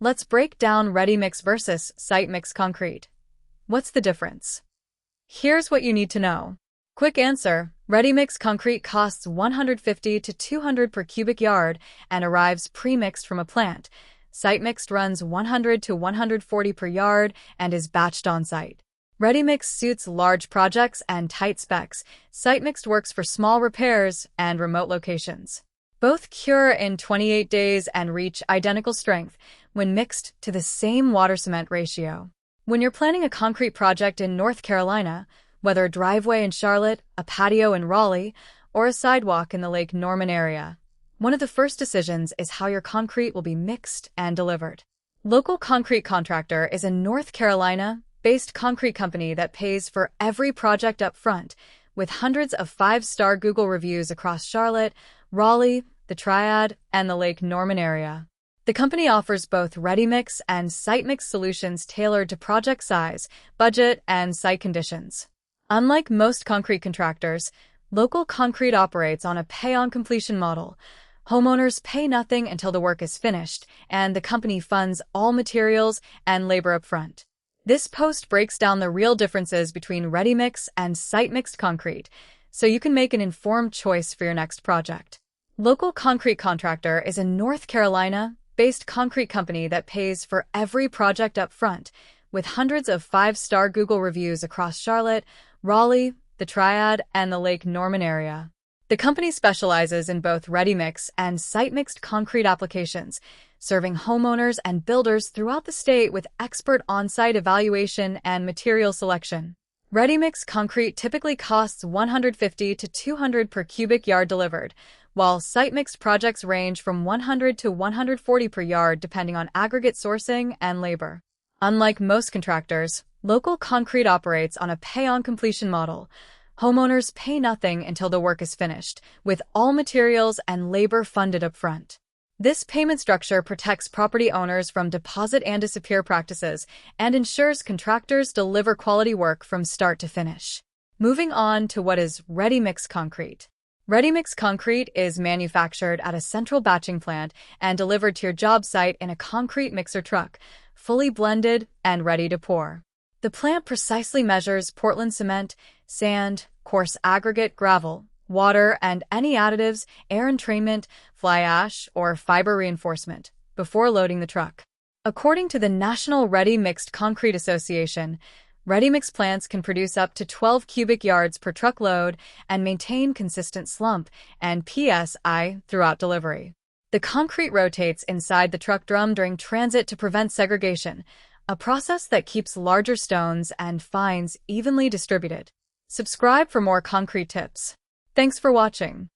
Let's break down ready-mix versus site-mix concrete. What's the difference? Here's what you need to know. Quick answer: ready-mix concrete costs $150 to $200 per cubic yard and arrives pre-mixed from a plant. Site-mixed runs $100 to $140 per yard and is batched on-site. Ready-mix suits large projects and tight specs. Site-mixed works for small repairs and remote locations. Both cure in 28 days and reach identical strength when mixed to the same water-cement ratio. When you're planning a concrete project in North Carolina, whether a driveway in Charlotte, a patio in Raleigh, or a sidewalk in the Lake Norman area, one of the first decisions is how your concrete will be mixed and delivered. Local Concrete Contractor is a North Carolina-based concrete company that pays for every project up front, with hundreds of 5-star Google reviews across Charlotte, Raleigh, the Triad, and the Lake Norman area. The company offers both ready-mix and site-mix solutions tailored to project size, budget, and site conditions. Unlike most concrete contractors, Local Concrete operates on a pay-on-completion model. Homeowners pay nothing until the work is finished, and the company funds all materials and labor upfront. This post breaks down the real differences between ready-mix and site-mixed concrete, so you can make an informed choice for your next project. Local Concrete Contractor is a North Carolina-based concrete company that pays for every project up front, with hundreds of 5-star Google reviews across Charlotte, Raleigh, the Triad, and the Lake Norman area. The company specializes in both ready-mix and site-mixed concrete applications, serving homeowners and builders throughout the state with expert on-site evaluation and material selection. Ready-mix concrete typically costs $150 to $200 per cubic yard delivered, while site-mixed projects range from $100 to $140 per yard depending on aggregate sourcing and labor. Unlike most contractors, Local Concrete operates on a pay-on-completion model. Homeowners pay nothing until the work is finished, with all materials and labor funded upfront. This payment structure protects property owners from deposit and disappear practices and ensures contractors deliver quality work from start to finish. Moving on to what is ready-mix concrete. Ready-mix concrete is manufactured at a central batching plant and delivered to your job site in a concrete mixer truck, fully blended and ready to pour. The plant precisely measures Portland cement, sand, coarse aggregate, gravel, water, and any additives, air entrainment, fly ash, or fiber reinforcement before loading the truck. According to the National Ready-Mixed Concrete Association, ready-mix plants can produce up to 12 cubic yards per truckload and maintain consistent slump and PSI throughout delivery. The concrete rotates inside the truck drum during transit to prevent segregation, a process that keeps larger stones and fines evenly distributed. Subscribe for more concrete tips. Thanks for watching.